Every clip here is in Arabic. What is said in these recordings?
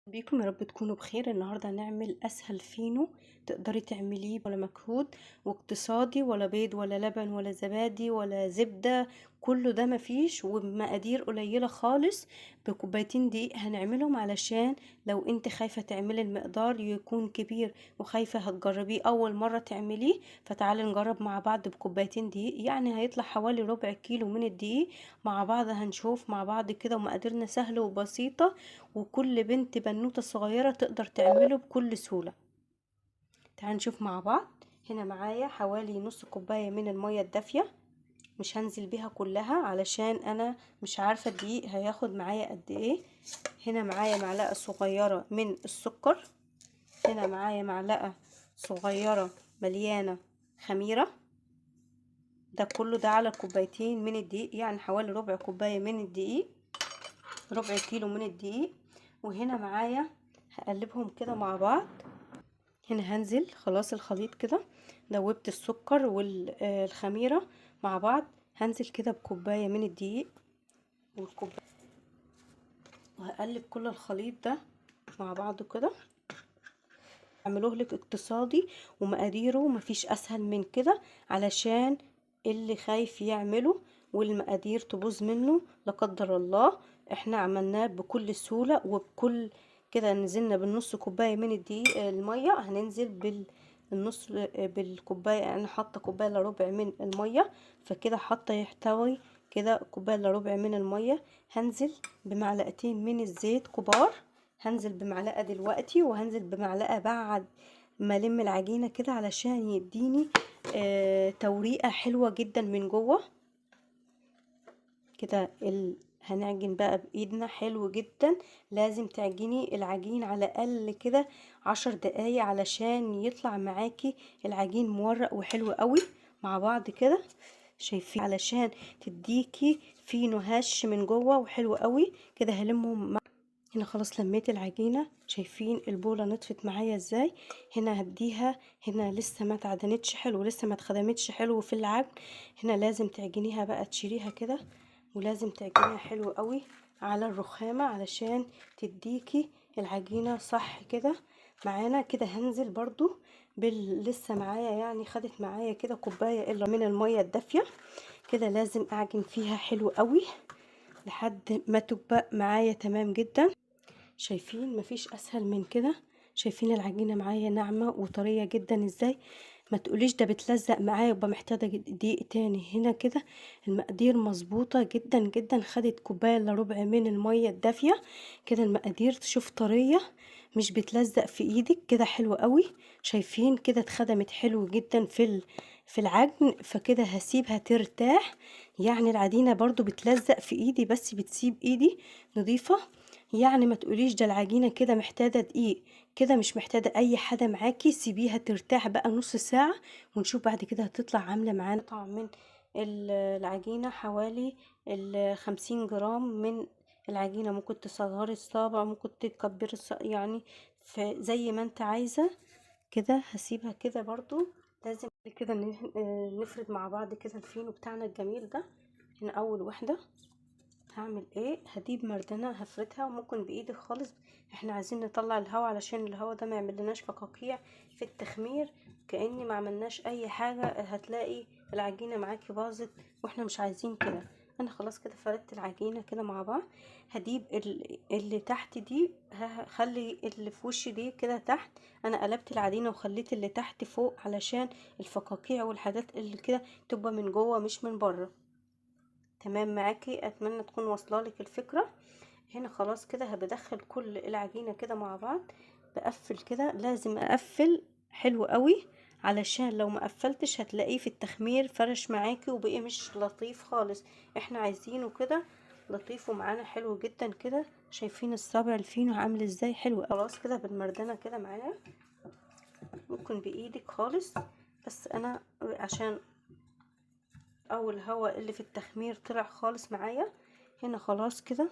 بيكم يا رب تكونوا بخير. النهارده هنعمل اسهل فينو تقدري تعمليه ولا مجهود واقتصادي، ولا بيض ولا لبن ولا زبادي ولا زبدة، كله ده مفيش وبمقادير قليلة خالص. بكوبايتين دقيق هنعملهم، علشان لو انت خايفة تعملي المقدار يكون كبير وخايفة هتجربيه اول مرة تعمليه، فتعالي نجرب مع بعض. بكوبايتين دقيق يعني هيطلع حوالي ربع كيلو من الدقيق مع بعض. هنشوف مع بعض كده، ومقاديرنا سهلة وبسيطة، وكل بنت بنوتة صغيرة تقدر تعمله بكل سهولة. تعالوا نشوف مع بعض. هنا معايا حوالي نص كوباية من المية الدافية، مش هنزل بيها كلها علشان انا مش عارفة الدقيق هياخد معايا قد ايه. هنا معايا معلقة صغيرة من السكر. هنا معايا معلقة صغيرة مليانة خميرة. ده كله ده على كوبايتين من الدقيق، يعني حوالي ربع كوباية من الدقيق، ربع كيلو من الدقيق. وهنا معايا هقلبهم كده مع بعض. هنا هنزل خلاص الخليط كده، دوبت السكر والخميرة مع بعض. هنزل كده بكوباية من الدقيق وهقلب كل الخليط ده مع بعضه كده. اعملوه لك اقتصادي ومقاديره مفيش اسهل من كده، علشان اللي خايف يعمله والمقادير تبوظ منه لا قدر الله. احنا عملناه بكل سهولة وبكل كده. نزلنا بالنص كوباية من الدقيق المية، هننزل بالنص بالكوباية. انا حاطة كوباية الا ربع من المية، فكده حاطة يحتوي كده كوباية الا ربع من المية. هنزل بمعلقتين من الزيت كبار. هنزل بمعلقة دلوقتي وهنزل بمعلقة بعد ما الم العجينة كده، علشان يديني توريقة حلوة جدا من جوه كده. هنعجن بقى بايدنا حلو جدا. لازم تعجني العجين على الاقل كده 10 دقايق علشان يطلع معاكي العجين مورق وحلو قوي مع بعض كده. شايفين؟ علشان تديكي فينو هش من جوه وحلو قوي كده. هلمهم. هنا خلاص لميت العجينة، شايفين البولة نطفت معايا ازاي؟ هنا هديها، هنا لسه ما اتعجنتش حلو، لسه ما اتخدمتش حلو في العجن. هنا لازم تعجنيها بقى، تشيليها كده ولازم تعجنيها حلو قوي على الرخامة علشان تديكي العجينة صح كده معانا. كده هنزل برضو لسه معايا، يعني خدت معايا كده كوباية الا من المية الدافية. كده لازم اعجن فيها حلو قوي لحد ما تبقى معايا تمام جدا. شايفين؟ مفيش اسهل من كده. شايفين العجينه معايا ناعمه وطريه جدا ازاي؟ ما تقوليش ده بتلزق معايا يبقى محتاجه دقيق تاني. هنا كده المقادير مظبوطه جدا جدا. خدت كوبايه الا ربع من الميه الدافيه كده. المقادير تشوف طريه، مش بتلزق في ايدك كده، حلو قوي. شايفين كده اتخدمت حلو جدا في العجن. فكده هسيبها ترتاح. يعني العجينه برضو بتلزق في ايدي بس بتسيب ايدي نظيفه. يعني ما تقوليش ده العجينة كده محتاجة دقيق، كده مش محتاجة اي حاجة معاكي. سيبيها ترتاح بقى نص ساعة ونشوف بعد كده هتطلع عاملة معانا. طبعا من العجينة حوالي 50 جرام من العجينة. ممكن تصغري الصابع، ممكن تكبري يعني زي ما انت عايزة كده. هسيبها كده برضو. لازم كده نفرد مع بعض كده الفينو بتاعنا الجميل ده. هنا اول واحدة هعمل ايه، هجيب مردانة هفردها وممكن بايدي خالص. احنا عايزين نطلع الهواء علشان الهواء ده ما يعملناش فقاقيع في التخمير، كأني ما عملناش اي حاجة. هتلاقي العجينة معاكي باظت واحنا مش عايزين كده. انا خلاص كده فردت العجينة كده مع بعض. هجيب اللي تحت دي، هخلي اللي في وش دي كده تحت. انا قلبت العجينة وخليت اللي تحت فوق علشان الفقاقيع والحاجات اللي كده تبقى من جوه مش من بره. تمام معاكي؟ اتمنى تكون واصله لك الفكره. هنا خلاص كده هبدخل كل العجينه كده مع بعض. بقفل كده، لازم اقفل حلو قوي علشان لو ما قفلتش هتلاقيه في التخمير فرش معاكي وبقي مش لطيف خالص. احنا عايزينه كده لطيف ومعانا حلو جدا كده. شايفين الصابع الفينو عامل ازاي؟ حلو. خلاص كده بالمردانه كده معايا، ممكن بايدك خالص. بس انا عشان او الهواء اللي في التخمير طلع خالص معايا. هنا خلاص كده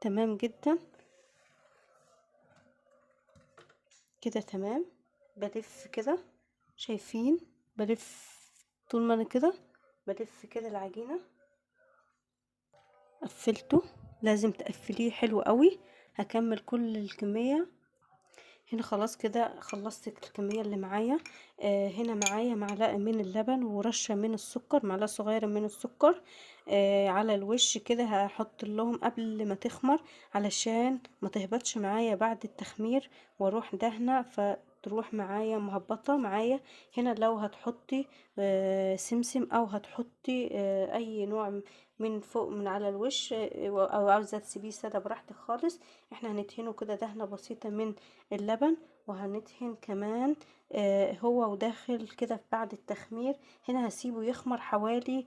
تمام جدا كده. تمام. بلف كده، شايفين؟ بلف طول ما انا كده بلف كده العجينة. قفلته، لازم تقفليه حلو قوي هكمل كل الكمية. هنا خلاص كده خلصت الكمية اللي معايا. هنا معايا معلقة من اللبن ورشة من السكر، معلقة صغيرة من السكر على الوش كده. هحط لهم قبل ما تخمر علشان ما تهبطش معايا بعد التخمير، واروح دهنة فتروح معايا مهبطة معايا. هنا لو هتحطي سمسم او هتحطي اي نوع من فوق من على الوش، او عاوزة تسيبيه سادة براحتك خالص. احنا هندهنه كده دهنة بسيطة من اللبن، وهندهن كمان هو وداخل كده بعد التخمير. هنا هسيبه يخمر حوالي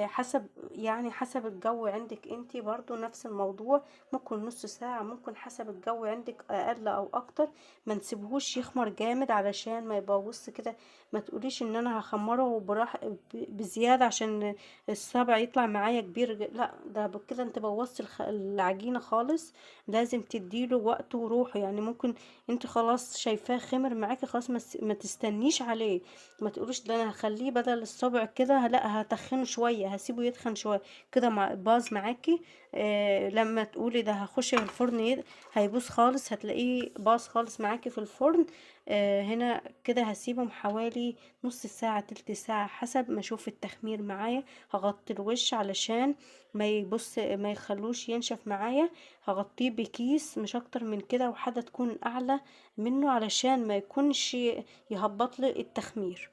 حسب يعني حسب الجو عندك انتي، برضو نفس الموضوع، ممكن نص ساعة، ممكن حسب الجو عندك اقل او اكتر. ما نسيبهوش يخمر جامد علشان ما يبوظش كده. ما تقوليش ان انا هخمره بزيادة عشان الصابع يطلع معايا كبير، لا ده كده انت بوظت العجينة خالص. لازم تديله وقت وروحه، يعني ممكن انت خلاص شايفاه خمر معاكي خلاص، ما تستنيش عليه. ما تقولوش ده انا هخليه بدل الصبع كده، لا هتخنه شويه، هسيبه يتخن شويه كده باظ معاكي. لما تقولي ده هخش في الفرن هيبوظ خالص، هتلاقيه باظ خالص معاكي في الفرن. هنا كده هسيبهم حوالي نص ساعة تلت ساعة حسب ما اشوف التخمير معايا. هغطي الوش علشان ما يخلوش ينشف معايا. هغطيه بكيس مش اكتر من كده، وحاجة تكون اعلى منه علشان ما يكونش يهبط لي التخمير.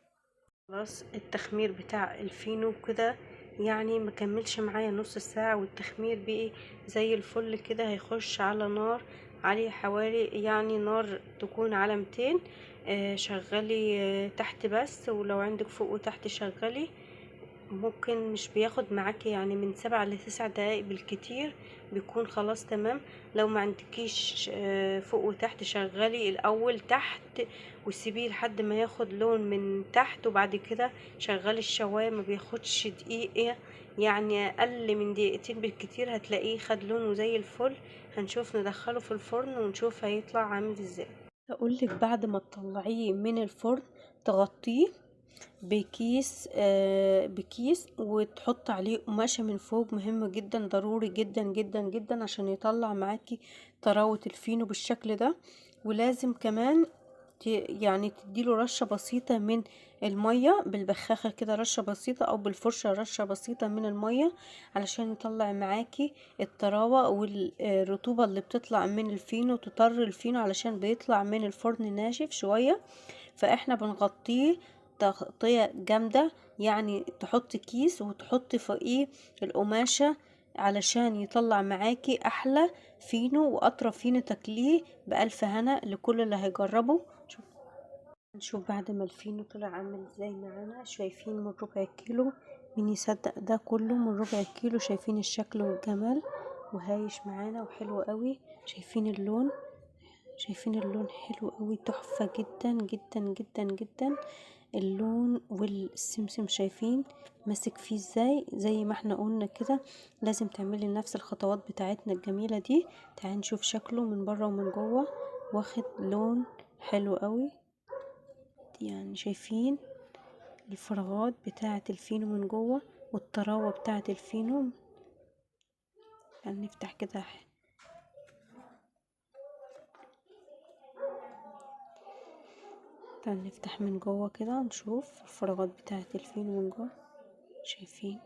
خلاص التخمير بتاع الفينو كده يعني مكملش معايا نص ساعة، والتخمير بقي زي الفل كده. هيخش على نار عالية حوالي يعني نار تكون على 200. شغلي تحت بس، ولو عندك فوق وتحت شغلي. ممكن مش بياخد معاكي يعني من 7 ل9 دقايق بالكتير بيكون خلاص تمام. لو ما عندكيش فوق وتحت شغلي الاول تحت وسيبيه لحد ما ياخد لون من تحت، وبعد كده شغلي الشواية. ما بياخدش دقيقة، يعني اقل من دقيقتين بالكتير هتلاقيه خد لونه زي الفل. هنشوف ندخله في الفرن ونشوف هيطلع عامل ازاي. اقولك بعد ما تطلعيه من الفرن تغطيه بكيس وتحط عليه قماشة من فوق، مهم جدا ضروري جدا جدا جدا عشان يطلع معاكي طراوة الفينو بالشكل ده. ولازم كمان يعني تديله رشة بسيطة من المية بالبخاخة كده، رشة بسيطة او بالفرشة رشة بسيطة من المية علشان يطلع معاكي الطراوة والرطوبة اللي بتطلع من الفينو، تطر الفينو علشان بيطلع من الفرن ناشف شوية. فاحنا بنغطيه تغطية جامدة، يعني تحطي كيس وتحطي فوقيه القماشة علشان يطلع معاكي احلى فينو واطرى فينو تاكليه بألف هنا لكل اللي هيجربه. نشوف بعد ما الفينو طلع عامل ازاي معانا. شايفين من ربع كيلو، مين يصدق ده كله من ربع كيلو؟ شايفين الشكل والجمال وهايش معانا وحلو قوي. شايفين اللون؟ شايفين اللون حلو قوي، تحفة جدا جدا جدا جدا اللون. والسمسم شايفين ماسك فيه ازاي؟ زي ما احنا قلنا كده لازم تعملي نفس الخطوات بتاعتنا الجميلة دي. تعالي نشوف شكله من بره ومن جوه، واخد لون حلو قوي. يعني شايفين الفراغات بتاعة الفينو من جوه والطراوة بتاعة الفينو. يعني نفتح كده، تعال نفتح من جوه كده نشوف الفراغات بتاعة الفينو من جوه. شايفين